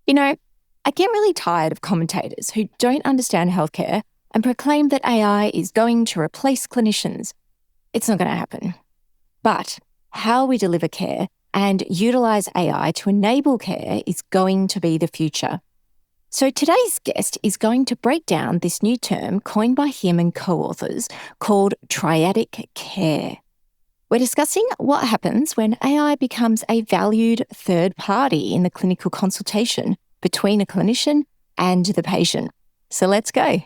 You know, I get really tired of commentators who don't understand healthcare and proclaim that AI is going to replace clinicians. It's not going to happen. But how we deliver care and utilise AI to enable care is going to be the future. So today's guest is going to break down this new term coined by him and co-authors called triadic care. We're discussing what happens when AI becomes a valued third party in the clinical consultation between a clinician and the patient. So let's go.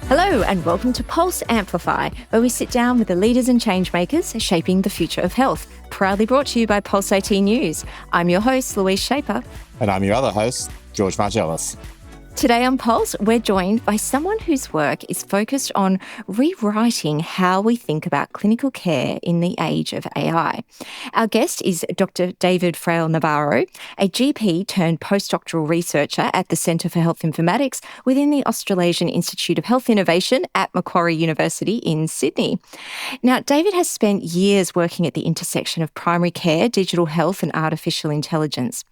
Hello and welcome to Pulse Amplify, where we sit down with the leaders and changemakers shaping the future of health. Proudly brought to you by Pulse IT News. I'm your host, Louise Shaper. And I'm your other host, George Margellis. Today on Pulse, we're joined by someone whose work is focused on rewriting how we think about clinical care in the age of AI. Our guest is Dr David Fraile Navarro, a GP turned postdoctoral researcher at the Centre for Health Informatics within the Australasian Institute of Health Innovation at Macquarie University in Sydney. Now, David has spent years working at the intersection of primary care, digital health and artificial intelligence.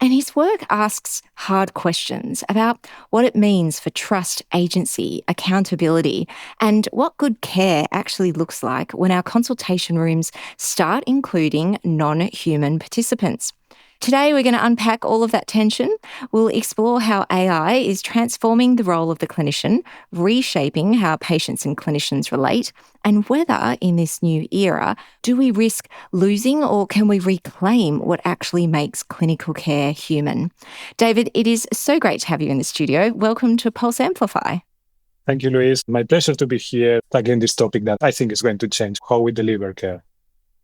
And his work asks hard questions about what it means for trust, agency, accountability, and what good care actually looks like when our consultation rooms start including non-human participants. Today, we're going to unpack all of that tension. We'll explore how AI is transforming the role of the clinician, reshaping how patients and clinicians relate, and whether in this new era, do we risk losing or can we reclaim what actually makes clinical care human? David, it is so great to have you in the studio. Welcome to Pulse Amplify. Thank you, Louise. My pleasure to be here tackling this topic that I think is going to change how we deliver care.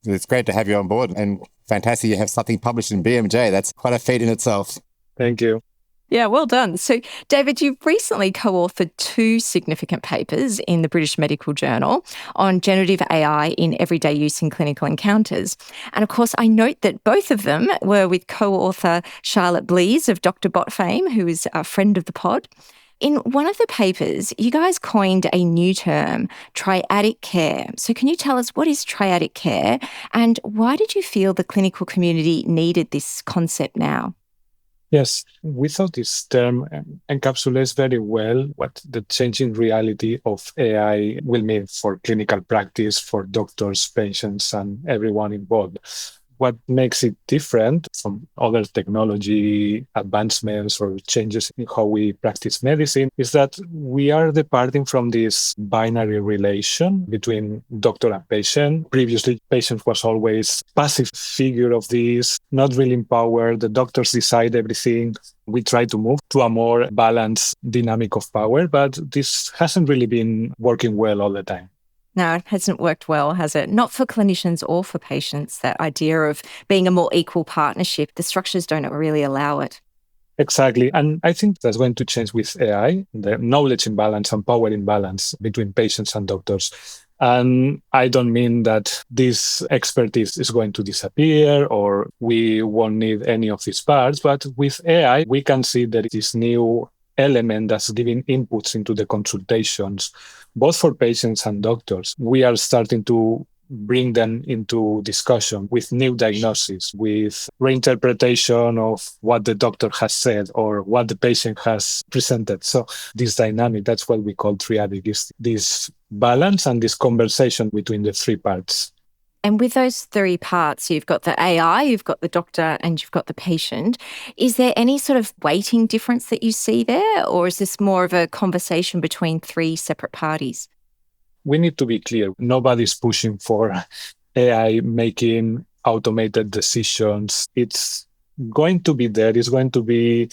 It's great to have you on board and fantastic you have something published in BMJ. That's quite a feat in itself. Thank you. Yeah, well done. So, David, you've recently co-authored 2 significant papers in the British Medical Journal on generative AI in everyday use in clinical encounters. And of course, I note that both of them were with co-author Charlotte Blees of Dr Bot fame, who is a friend of the pod. In one of the papers, you guys coined a new term, triadic care. So can you tell us what is triadic care and why did you feel the clinical community needed this concept now? Yes, we thought this term encapsulates very well what the changing reality of AI will mean for clinical practice, for doctors, patients, and everyone involved. What makes it different from other technology advancements or changes in how we practice medicine is that we are departing from this binary relation between doctor and patient. Previously, patient was always passive figure of this, not really empowered. The doctors decide everything. We try to move to a more balanced dynamic of power, but this hasn't really been working well all the time. No, it hasn't worked well, has it? Not for clinicians or for patients, that idea of being a more equal partnership. The structures don't really allow it. Exactly. And I think that's going to change with AI, the knowledge imbalance and power imbalance between patients and doctors. And I don't mean that this expertise is going to disappear or we won't need any of these parts, but with AI, we can see that this new element that's giving inputs into the consultations, both for patients and doctors. We are starting to bring them into discussion with new diagnoses, with reinterpretation of what the doctor has said or what the patient has presented. So this dynamic, that's what we call triadic, is this balance and this conversation between the 3 parts. And with those 3 parts, you've got the AI, you've got the doctor, and you've got the patient. Is there any sort of weighting difference that you see there, or is this more of a conversation between 3 separate parties? We need to be clear. Nobody's pushing for AI making automated decisions. It's going to be there. It's going to be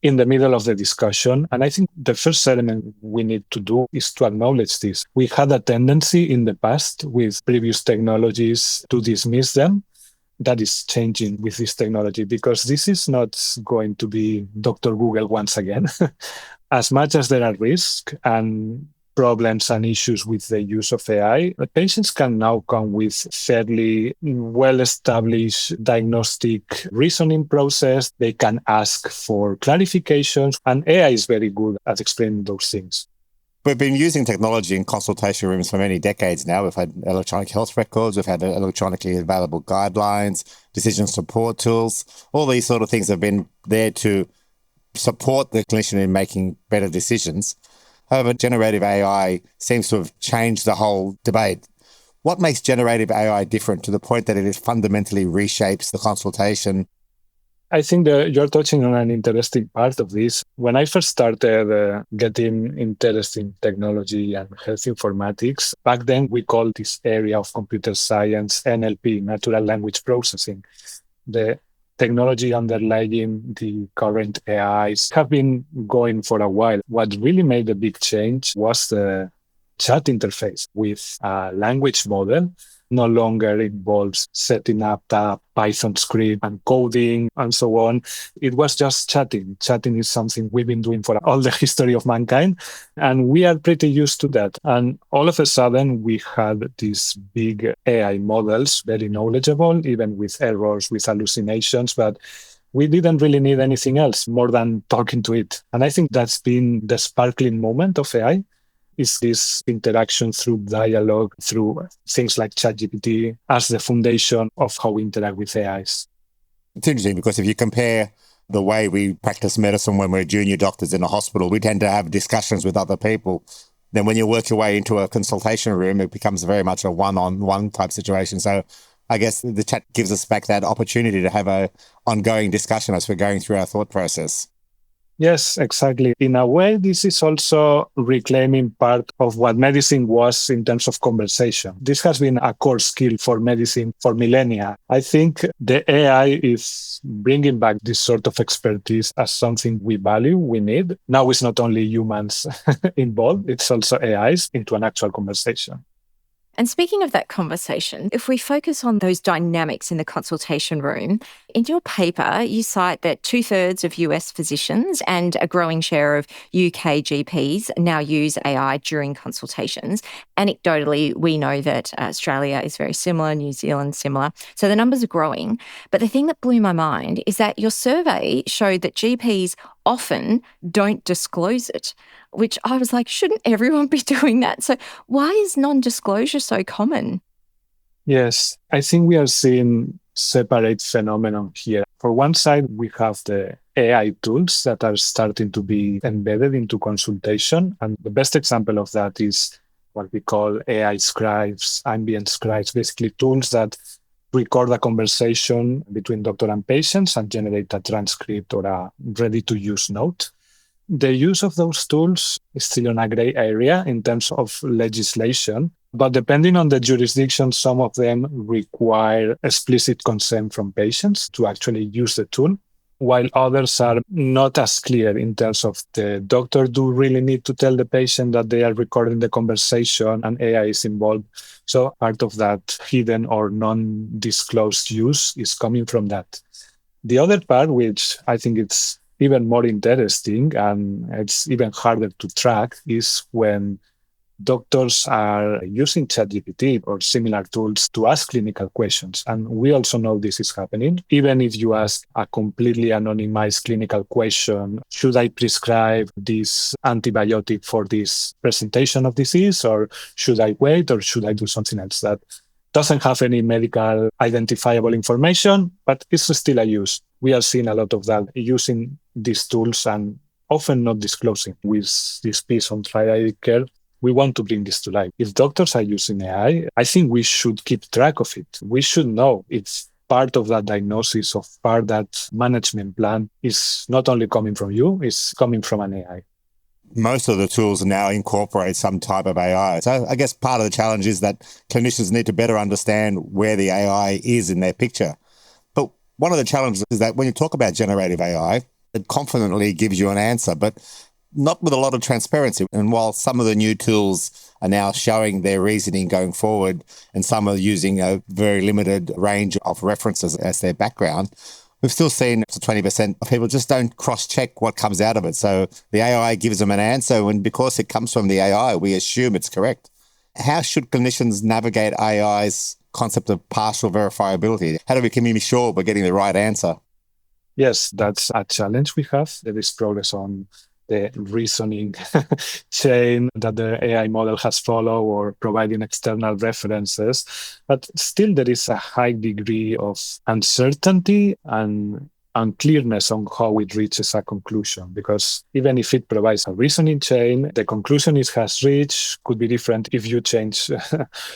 in the middle of the discussion. And I think the first element we need to do is to acknowledge this. We had a tendency in the past with previous technologies to dismiss them. That is changing with this technology because this is not going to be Dr. Google once again. As much as there are risks and problems and issues with the use of AI, the patients can now come with fairly well-established diagnostic reasoning process. They can ask for clarifications, and AI is very good at explaining those things. We've been using technology in consultation rooms for many decades now. We've had electronic health records, we've had electronically available guidelines, decision support tools. All these sort of things have been there to support the clinician in making better decisions. However, generative AI seems to have changed the whole debate. What makes generative AI different to the point that it fundamentally reshapes the consultation? I think that you're touching on an interesting part of this. When I first started getting interested in technology and health informatics, back then we called this area of computer science NLP, natural language processing. The technology underlying the current AIs have been going for a while. What really made a big change was the chat interface with a language model. No longer involves setting up a Python script and coding and so on. It was just chatting. Chatting is something we've been doing for all the history of mankind, and we are pretty used to that. And all of a sudden, we had these big AI models, very knowledgeable, even with errors, with hallucinations, but we didn't really need anything else more than talking to it. And I think that's been the sparkling moment of AI. Is this interaction through dialogue, through things like ChatGPT as the foundation of how we interact with AIs. It's interesting because if you compare the way we practice medicine when we're junior doctors in a hospital, we tend to have discussions with other people. Then when you work your way into a consultation room, it becomes very much a one-on-one type situation. So I guess the chat gives us back that opportunity to have an ongoing discussion as we're going through our thought process. Yes, exactly. In a way, this is also reclaiming part of what medicine was in terms of conversation. This has been a core skill for medicine for millennia. I think the AI is bringing back this sort of expertise as something we value, we need. Now it's not only humans involved, it's also AIs into an actual conversation. And speaking of that conversation, if we focus on those dynamics in the consultation room, in your paper, you cite that 2/3 of US physicians and a growing share of UK GPs now use AI during consultations. Anecdotally, we know that Australia is very similar, New Zealand similar. So the numbers are growing. But the thing that blew my mind is that your survey showed that GPs often don't disclose it, which I was like, shouldn't everyone be doing that? So why is non-disclosure so common? Yes, I think we are seeing separate phenomenon here. For one side, we have the AI tools that are starting to be embedded into consultation. And the best example of that is what we call AI scribes, ambient scribes, basically tools that record a conversation between doctor and patients and generate a transcript or a ready-to-use note. The use of those tools is still in a gray area in terms of legislation, but depending on the jurisdiction, some of them require explicit consent from patients to actually use the tool, while others are not as clear in terms of the doctor do really need to tell the patient that they are recording the conversation and AI is involved. So part of that hidden or non-disclosed use is coming from that. The other part, which I think it's even more interesting and it's even harder to track, is when doctors are using ChatGPT or similar tools to ask clinical questions. And we also know this is happening. Even if you ask a completely anonymized clinical question, should I prescribe this antibiotic for this presentation of disease, or should I wait, or should I do something else? That doesn't have any medical identifiable information, but it's still a use. We are seeing a lot of that using these tools and often not disclosing. With this piece on triadic care, we want to bring this to life. If doctors are using AI, I think we should keep track of it. We should know it's part of that diagnosis, of part that management plan is not only coming from you, it's coming from an AI. Most of the tools now incorporate some type of AI. So I guess part of the challenge is that clinicians need to better understand where the AI is in their picture. But one of the challenges is that when you talk about generative AI, it confidently gives you an answer, but not with a lot of transparency. And while some of the new tools are now showing their reasoning going forward, and some are using a very limited range of references as their background, we've still seen up to 20% of people just don't cross-check what comes out of it. So the AI gives them an answer, and because it comes from the AI, we assume it's correct. How should clinicians navigate AI's concept of partial verifiability? How do we be sure we're getting the right answer? Yes, that's a challenge we have. There is progress on the reasoning chain that the AI model has followed or providing external references. But still, there is a high degree of uncertainty and unclearness on how it reaches a conclusion, because even if it provides a reasoning chain, the conclusion it has reached could be different if you change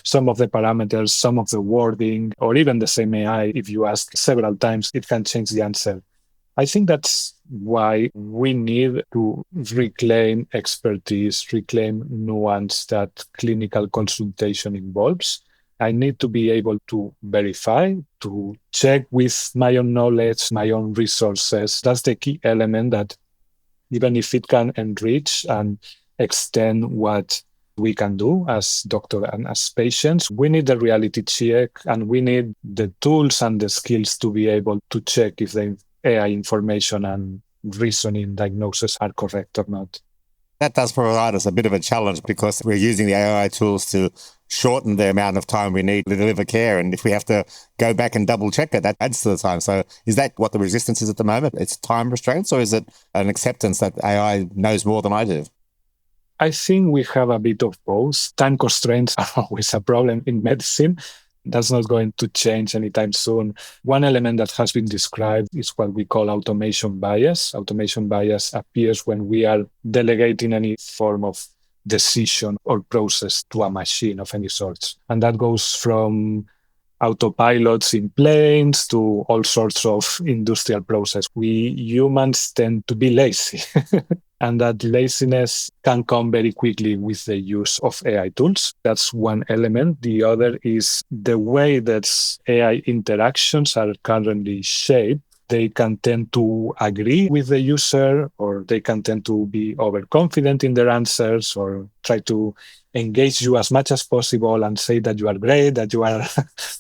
some of the parameters, some of the wording, or even the same AI, if you ask several times, it can change the answer. I think that's why we need to reclaim expertise, reclaim nuance that clinical consultation involves. I need to be able to verify, to check with my own knowledge, my own resources. That's the key element that even if it can enrich and extend what we can do as doctor and as patients, we need the reality check and we need the tools and the skills to be able to check if the AI information and reasoning diagnosis are correct or not. That does provide us a bit of a challenge because we're using the AI tools to shorten the amount of time we need to deliver care. And if we have to go back and double check it, that adds to the time. So is that what the resistance is at the moment? It's time restraints, or is it an acceptance that AI knows more than I do? I think we have a bit of both. Time constraints are always a problem in medicine. That's not going to change anytime soon. One element that has been described is what we call automation bias. Automation bias appears when we are delegating any form of decision or process to a machine of any sort. And that goes from autopilots in planes to all sorts of industrial process. We humans tend to be lazy. And that laziness can come very quickly with the use of AI tools. That's one element. The other is the way that AI interactions are currently shaped. They can tend to agree with the user, or they can tend to be overconfident in their answers, or try to engage you as much as possible and say that you are great, that you are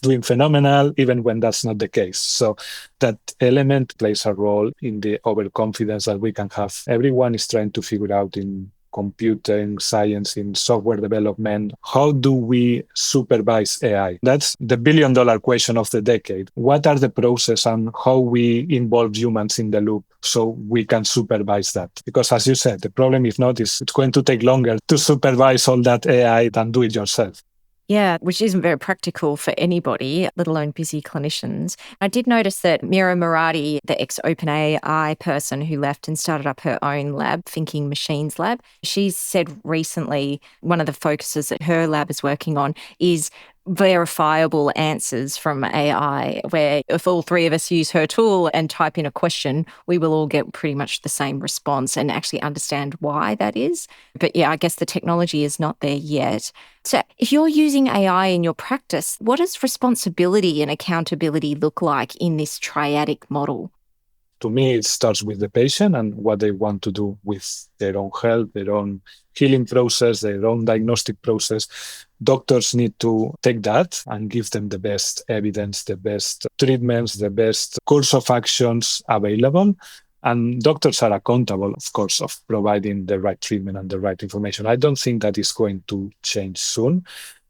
doing phenomenal, even when that's not the case. So that element plays a role in the overconfidence that we can have. Everyone is trying to figure out in computing science, in software development, how do we supervise AI? That's the billion-dollar question of the decade. What are the processes and how we involve humans in the loop so we can supervise that? Because as you said, the problem, if not, is it's going to take longer to supervise all that AI than do it yourself. Yeah, which isn't very practical for anybody, let alone busy clinicians. I did notice that Mira Murati, the ex-OpenAI person who left and started up her own lab, Thinking Machines Lab, she's said recently one of the focuses that her lab is working on is verifiable answers from AI, where if all three of us use her tool and type in a question, we will all get pretty much the same response and actually understand why that is. But yeah, I guess the technology is not there yet. So if you're using AI in your practice, what does responsibility and accountability look like in this triadic model? To me, it starts with the patient and what they want to do with their own health, their own healing process, their own diagnostic process. Doctors need to take that and give them the best evidence, the best treatments, the best course of actions available. And doctors are accountable, of course, of providing the right treatment and the right information. I don't think that is going to change soon.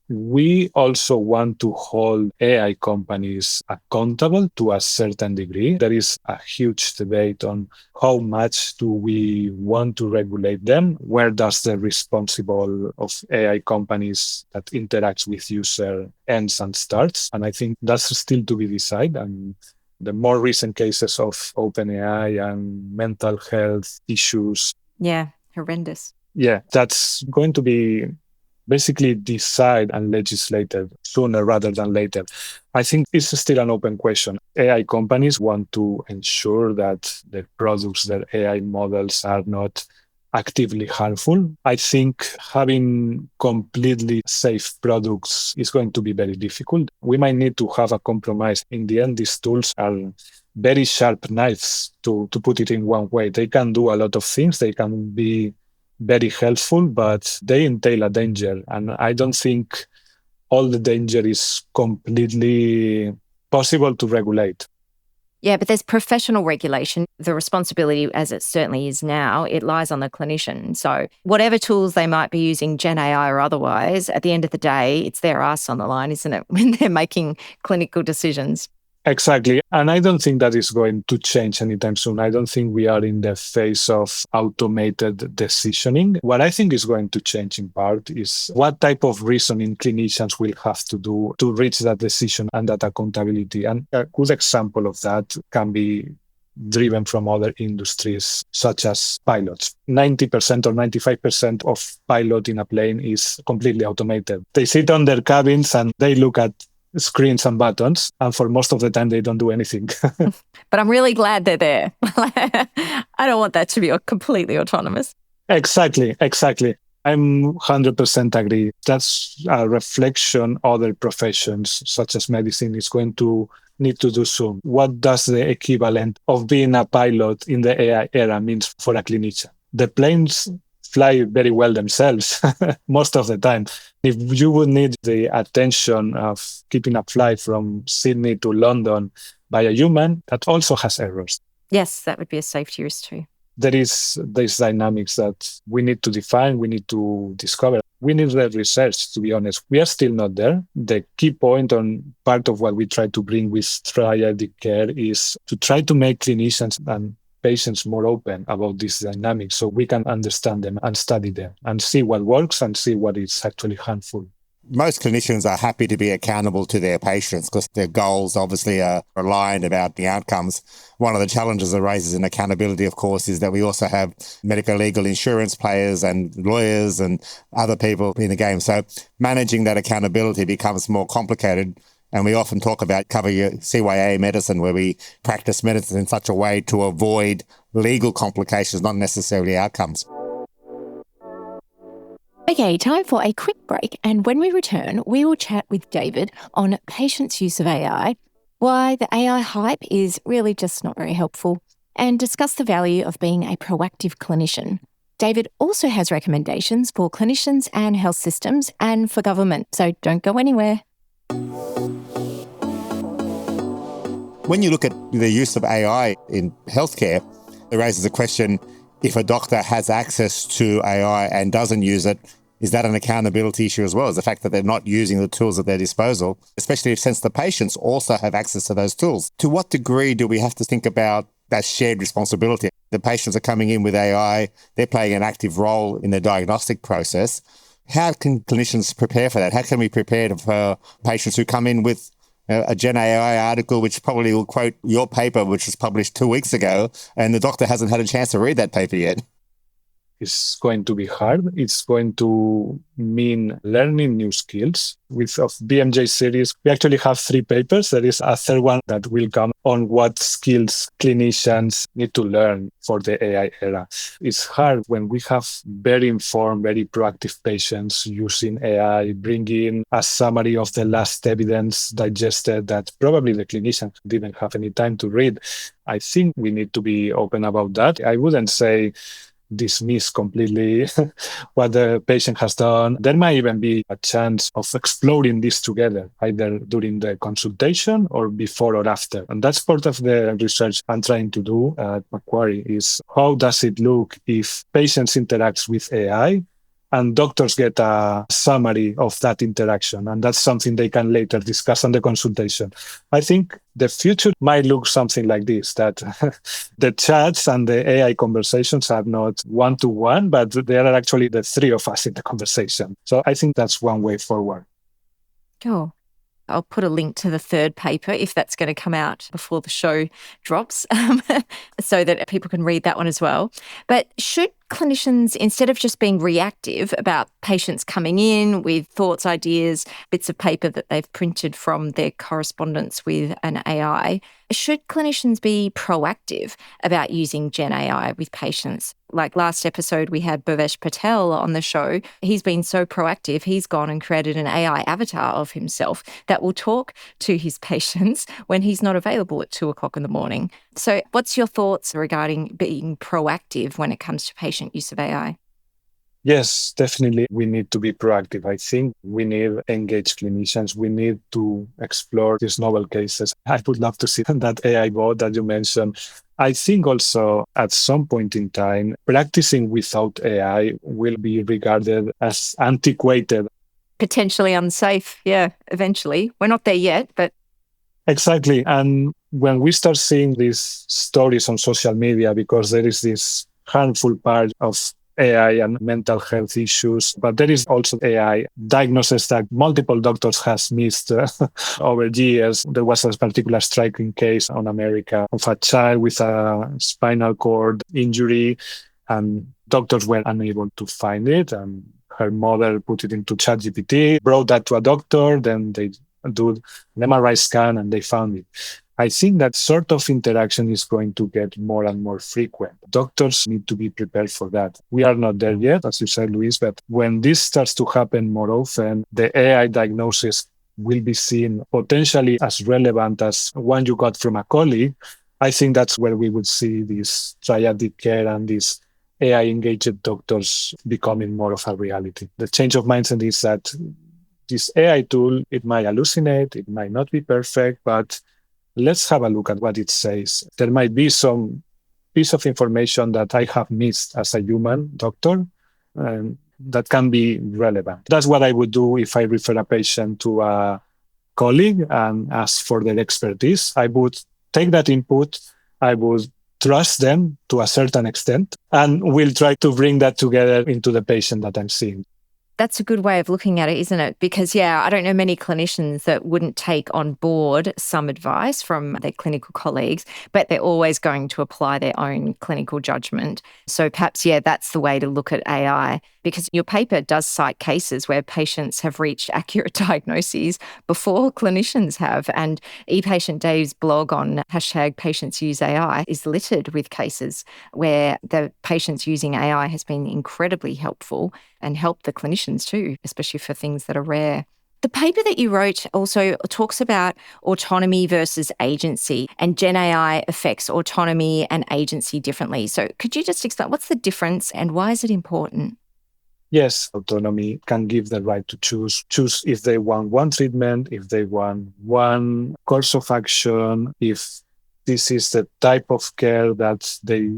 We also want to hold AI companies accountable to a certain degree. There is a huge debate on how much do we want to regulate them? Where does the responsible of AI companies that interacts with user ends and starts? And I think that's still to be decided. And the more recent cases of OpenAI and mental health issues. Yeah, horrendous. Yeah, that's going to be basically decided and legislated sooner rather than later. I think it's still an open question. AI companies want to ensure that their products, their AI models are not actively harmful. I think having completely safe products is going to be very difficult. We might need to have a compromise. In the end, these tools are very sharp knives, to put it in one way. They can do a lot of things. They can be very helpful, but they entail a danger. And I don't think all the danger is completely possible to regulate. Yeah, but there's professional regulation. The responsibility, as it certainly is now, it lies on the clinician. So whatever tools they might be using, Gen AI or otherwise, at the end of the day, it's their ass on the line, isn't it, when they're making clinical decisions? Exactly. And I don't think that is going to change anytime soon. I don't think we are in the phase of automated decisioning. What I think is going to change in part is what type of reasoning clinicians will have to do to reach that decision and that accountability. And a good example of that can be driven from other industries, such as pilots. 90% or 95% of pilot in a plane is completely automated. They sit on their cabins and they look at screens and buttons, and for most of the time they don't do anything. But I'm really glad they're there. I don't want that to be completely autonomous. Exactly. I'm 100% agree. That's a reflection other professions, such as medicine, is going to need to do soon. What does the equivalent of being a pilot in the AI era means for a clinician? The planes fly very well themselves most of the time. If you would need the attention of keeping a flight from Sydney to London by a human, that also has errors. Yes, that would be a safety risk too. There is these dynamics that we need to define, we need to discover. We need the research, to be honest. We are still not there. The key point on part of what we try to bring with triadic care is to try to make clinicians and patients more open about these dynamics so we can understand them and study them and see what works and see what is actually harmful. Most clinicians are happy to be accountable to their patients because their goals obviously are aligned about the outcomes. One of the challenges that raises in accountability, of course, is that we also have medical legal insurance players and lawyers and other people in the game. So managing that accountability becomes more complicated. And we often talk about cover your CYA medicine, where we practice medicine in such a way to avoid legal complications, not necessarily outcomes. Okay, time for a quick break. And when we return, we will chat with David on patients' use of AI, why the AI hype is really just not very helpful, and discuss the value of being a proactive clinician. David also has recommendations for clinicians and health systems and for government, so don't go anywhere. When you look at the use of AI in healthcare, it raises a question, if a doctor has access to AI and doesn't use it, is that an accountability issue as well? Is the fact that they're not using the tools at their disposal, especially since the patients also have access to those tools? To what degree do we have to think about that shared responsibility? The patients are coming in with AI, they're playing an active role in the diagnostic process. How can clinicians prepare for that? How can we prepare for patients who come in with a Gen AI article, which probably will quote your paper, which was published 2 weeks ago, and the doctor hasn't had a chance to read that paper yet? It's going to be hard. It's going to mean learning new skills. With of BMJ series, we actually have 3 papers. There is a third one that will come on what skills clinicians need to learn for the AI era. It's hard when we have very informed, very proactive patients using AI, bringing a summary of the last evidence digested that probably the clinician didn't have any time to read. I think we need to be open about that. I wouldn't say dismiss completely what the patient has done. There might even be a chance of exploring this together, either during the consultation or before or after. And that's part of the research I'm trying to do at Macquarie, is how does it look if patients interact with AI and doctors get a summary of that interaction. And that's something they can later discuss on the consultation. I think the future might look something like this, that the chats and the AI conversations are not one-to-one, but there are actually the 3 of us in the conversation. So I think that's one way forward. Cool. I'll put a link to the 3rd paper if that's going to come out before the show drops so that people can read that one as well. But should clinicians, instead of just being reactive about patients coming in with thoughts, ideas, bits of paper that they've printed from their correspondence with an AI, should clinicians be proactive about using Gen AI with patients? Like last episode, we had Bhavesh Patel on the show. He's been so proactive. He's gone and created an AI avatar of himself that will talk to his patients when he's not available at 2:00 in the morning. So what's your thoughts regarding being proactive when it comes to patient use of AI? Yes, definitely. We need to be proactive. I think we need engaged clinicians. We need to explore these novel cases. I would love to see that AI bot that you mentioned. I think also at some point in time, practicing without AI will be regarded as antiquated. Potentially unsafe, yeah, eventually. We're not there yet, but... Exactly. And when we start seeing these stories on social media, because there is this harmful part of AI and mental health issues, but there is also AI diagnosis that multiple doctors has missed over years. There was a particular striking case on America of a child with a spinal cord injury, and doctors were unable to find it. And her mother put it into ChatGPT, brought that to a doctor, then they do an MRI scan and they found it. I think that sort of interaction is going to get more and more frequent. Doctors need to be prepared for that. We are not there yet, as you said, Louise, but when this starts to happen more often, the AI diagnosis will be seen potentially as relevant as one you got from a colleague. I think that's where we would see this triadic care and these AI-engaged doctors becoming more of a reality. The change of mindset is that this AI tool, it might hallucinate, it might not be perfect, but let's have a look at what it says. There might be some piece of information that I have missed as a human doctor, and that can be relevant. That's what I would do if I refer a patient to a colleague and ask for their expertise. I would take that input, I would trust them to a certain extent, and we'll try to bring that together into the patient that I'm seeing. That's a good way of looking at it, isn't it? Because, I don't know many clinicians that wouldn't take on board some advice from their clinical colleagues, but they're always going to apply their own clinical judgment. So perhaps, that's the way to look at AI, because your paper does cite cases where patients have reached accurate diagnoses before clinicians have. And ePatient Dave's blog on #PatientsUseAI is littered with cases where the patients using AI has been incredibly helpful and help the clinicians too, especially for things that are rare. The paper that you wrote also talks about autonomy versus agency, and Gen AI affects autonomy and agency differently. So could you just explain what's the difference and why is it important? Yes, autonomy can give the right to choose if they want one treatment, if they want one course of action, if this is the type of care that they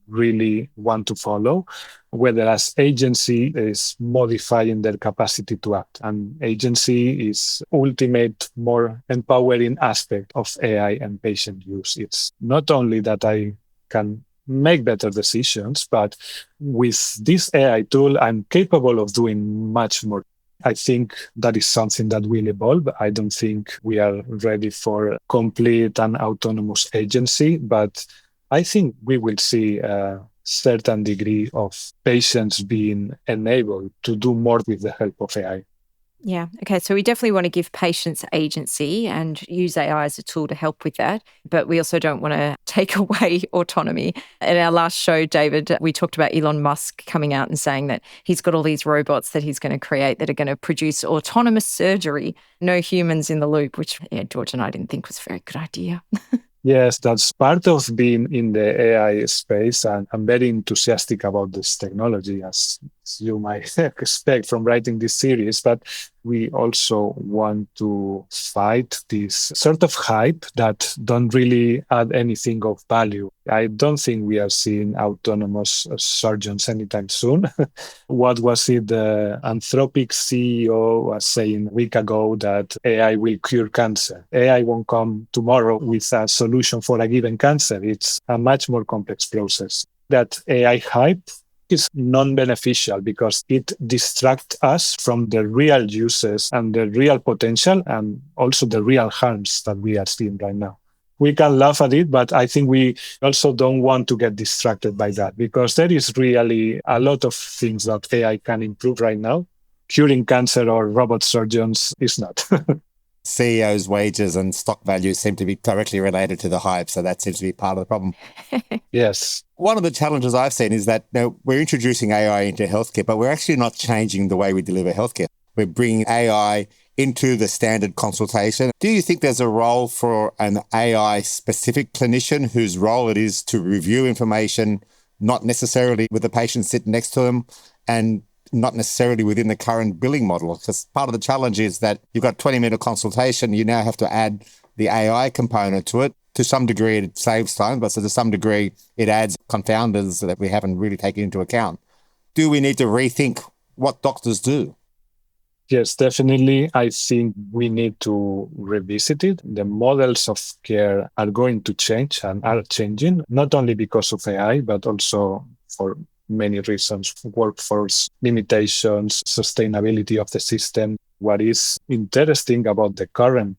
really want to follow, whereas agency is modifying their capacity to act. And agency is ultimate, more empowering aspect of AI and patient use. It's not only that I can make better decisions, but with this AI tool, I'm capable of doing much more. I think that is something that will evolve. I don't think we are ready for complete and autonomous agency, but I think we will see a certain degree of patients being enabled to do more with the help of AI. Yeah. Okay. So we definitely want to give patients agency and use AI as a tool to help with that. But we also don't want to take away autonomy. In our last show, David, we talked about Elon Musk coming out and saying that he's got all these robots that he's going to create that are going to produce autonomous surgery, no humans in the loop, which George and I didn't think was a very good idea. Yes, that's part of being in the AI space, and I'm very enthusiastic about this technology, as you might expect from writing this series. But we also want to fight this sort of hype that don't really add anything of value. I don't think we are seeing autonomous surgeons anytime soon. What was it? The Anthropic CEO was saying a week ago that AI will cure cancer. AI won't come tomorrow with a solution for a given cancer. It's a much more complex process. That AI hype is non-beneficial because it distracts us from the real uses and the real potential and also the real harms that we are seeing right now. We can laugh at it, but I think we also don't want to get distracted by that because there is really a lot of things that AI can improve right now. Curing cancer or robot surgeons is not. CEOs' wages and stock values seem to be directly related to the hype, so that seems to be part of the problem. Yes. One of the challenges I've seen is that we're introducing AI into healthcare, but we're actually not changing the way we deliver healthcare. We're bringing AI into the standard consultation. Do you think there's a role for an AI-specific clinician whose role it is to review information, not necessarily with the patient sitting next to them, and not necessarily within the current billing model? Because part of the challenge is that you've got 20-minute consultation, you now have to add the AI component to it. To some degree, it saves time, but to some degree, it adds confounders that we haven't really taken into account. Do we need to rethink what doctors do? Yes, definitely. I think we need to revisit it. The models of care are going to change and are changing, not only because of AI, but also for many reasons: workforce limitations, sustainability of the system. What is interesting about the current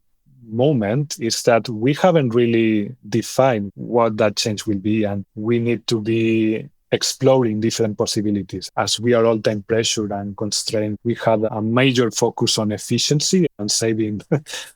moment is that we haven't really defined what that change will be, and we need to be exploring different possibilities. As we are all time pressured and constrained, we have a major focus on efficiency and saving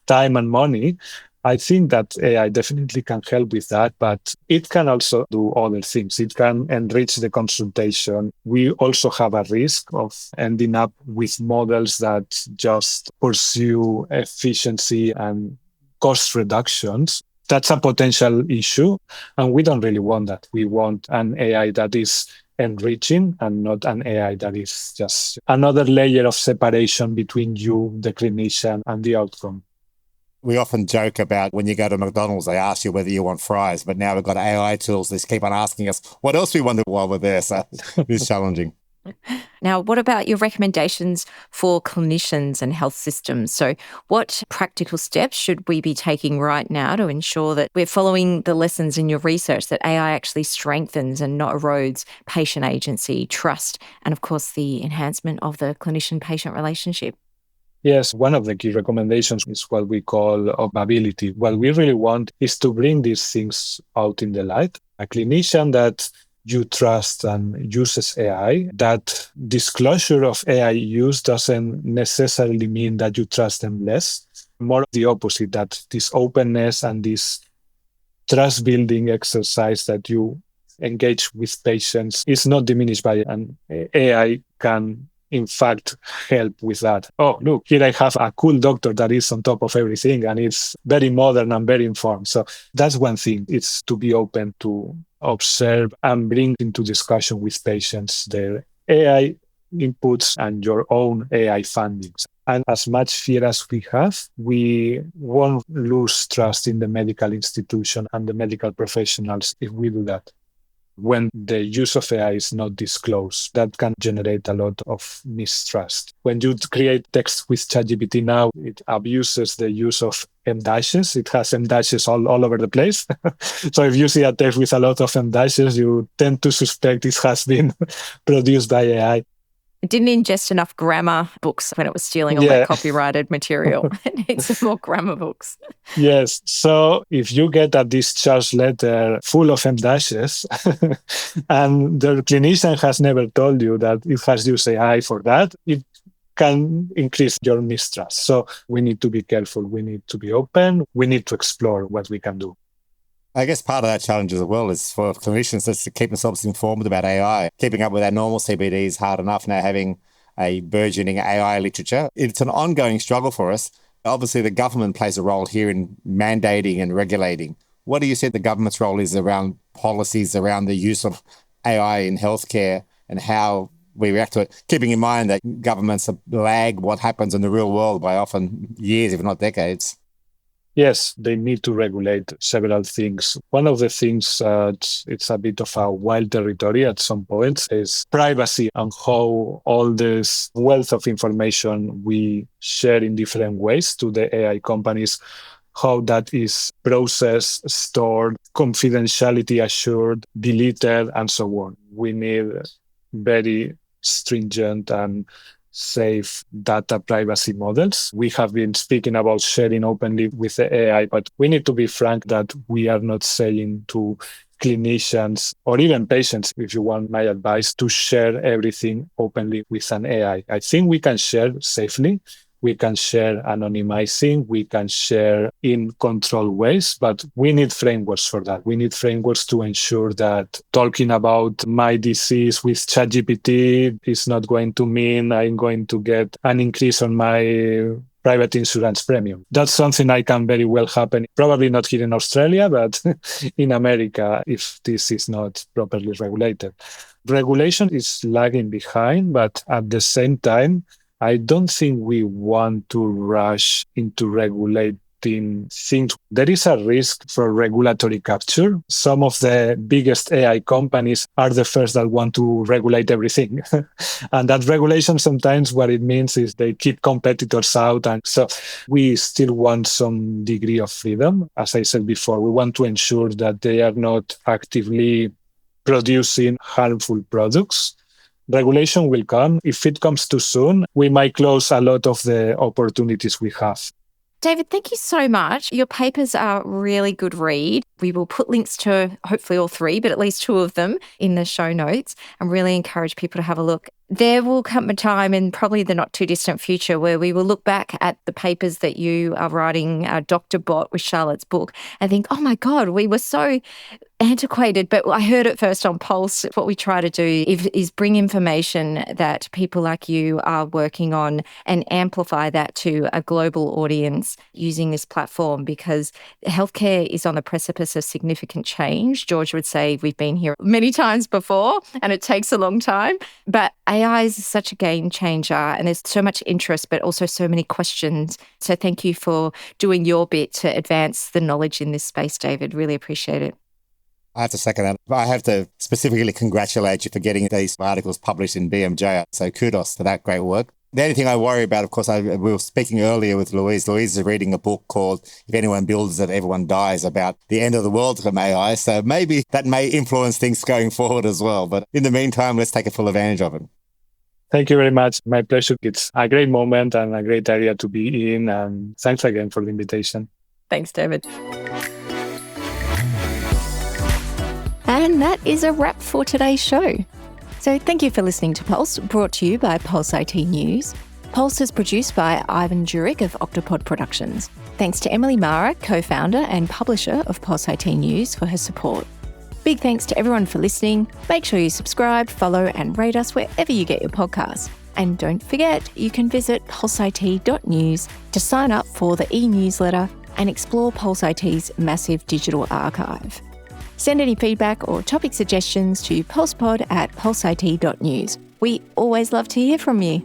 time and money. I think that AI definitely can help with that, but it can also do other things. It can enrich the consultation. We also have a risk of ending up with models that just pursue efficiency and cost reductions. That's a potential issue, and we don't really want that. We want an AI that is enriching and not an AI that is just another layer of separation between you, the clinician, and the outcome. We often joke about when you go to McDonald's, they ask you whether you want fries, but now we've got AI tools. They keep on asking us what else we want while we're there. So it's challenging. Now, what about your recommendations for clinicians and health systems? So what practical steps should we be taking right now to ensure that we're following the lessons in your research, that AI actually strengthens and not erodes patient agency, trust, and of course, the enhancement of the clinician-patient relationship? Yes, one of the key recommendations is what we call observability. What we really want is to bring these things out in the light. A clinician that you trust and uses AI, that disclosure of AI use doesn't necessarily mean that you trust them less. More the opposite, that this openness and this trust building exercise that you engage with patients is not diminished by it. And AI can in fact help with that. Oh, look, here I have a cool doctor that is on top of everything and it's very modern and very informed. So that's one thing. It's to be open to observe and bring into discussion with patients their AI inputs and your own AI findings. And as much fear as we have, we won't lose trust in the medical institution and the medical professionals if we do that. When the use of AI is not disclosed, that can generate a lot of mistrust. When you create text with ChatGPT now, it abuses the use of M dashes. It has M dashes all over the place. So if you see a text with a lot of M dashes, you tend to suspect it has been produced by AI. It didn't ingest enough grammar books when it was stealing all that copyrighted material. It needs some more grammar books. Yes. So if you get a discharge letter full of M dashes and the clinician has never told you that it has used AI for that, it can increase your mistrust. So we need to be careful. We need to be open. We need to explore what we can do. I guess part of that challenge as well is for clinicians just to keep themselves informed about AI. Keeping up with our normal CPD is hard enough now, having a burgeoning AI literature. It's an ongoing struggle for us. Obviously, the government plays a role here in mandating and regulating. What do you say the government's role is around policies, around the use of AI in healthcare and how we react to it, keeping in mind that governments lag what happens in the real world by often years, if not decades? Yes, they need to regulate several things. One of the things, it's a bit of a wild territory at some points, is privacy and how all this wealth of information we share in different ways to the AI companies, how that is processed, stored, confidentiality assured, deleted, and so on. We need very stringent and safe data privacy models. We have been speaking about sharing openly with the AI, but we need to be frank that we are not saying to clinicians or even patients, if you want my advice, to share everything openly with an AI. I think we can share safely. We can share anonymizing, we can share in controlled ways, but we need frameworks for that. We need frameworks to ensure that talking about my disease with ChatGPT is not going to mean I'm going to get an increase on my private insurance premium. That's something that can very well happen, probably not here in Australia, but in America, if this is not properly regulated. Regulation is lagging behind, but at the same time, I don't think we want to rush into regulate team thinks there is a risk for regulatory capture. Some of the biggest AI companies are the first that want to regulate everything. And that regulation, sometimes what it means is they keep competitors out. And so we still want some degree of freedom. As I said before, we want to ensure that they are not actively producing harmful products. Regulation will come. If it comes too soon, we might close a lot of the opportunities we have. David, thank you so much. Your papers are a really good read. We will put links to hopefully all 3, but at least 2 of them in the show notes, and really encourage people to have a look. There will come a time in probably the not too distant future where we will look back at the papers that you are writing, Dr. Bot with Charlotte's book, and think, oh my God, we were so antiquated, but I heard it first on Pulse. What we try to do is bring information that people like you are working on and amplify that to a global audience using this platform, because healthcare is on the precipice of significant change. George would say we've been here many times before and it takes a long time, but AI is such a game changer and there's so much interest, but also so many questions. So thank you for doing your bit to advance the knowledge in this space, David. Really appreciate it. I have to second that. I have to specifically congratulate you for getting these articles published in BMJ. So kudos for that great work. The only thing I worry about, of course, we were speaking earlier with Louise. Louise is reading a book called If Anyone Builds It, Everyone Dies, about the end of the world from AI. So maybe that may influence things going forward as well. But in the meantime, let's take a full advantage of it. Thank you very much. My pleasure. It's a great moment and a great area to be in. And thanks again for the invitation. Thanks, David. And that is a wrap for today's show. So thank you for listening to Pulse, brought to you by Pulse IT News. Pulse is produced by Ivan Jurek of Octopod Productions. Thanks to Emily Mara, co-founder and publisher of Pulse IT News, for her support. Big thanks to everyone for listening. Make sure you subscribe, follow and rate us wherever you get your podcasts. And don't forget, you can visit pulseit.news to sign up for the e-newsletter and explore Pulse IT's massive digital archive. Send any feedback or topic suggestions to pulsepod@pulseit.news. We always love to hear from you.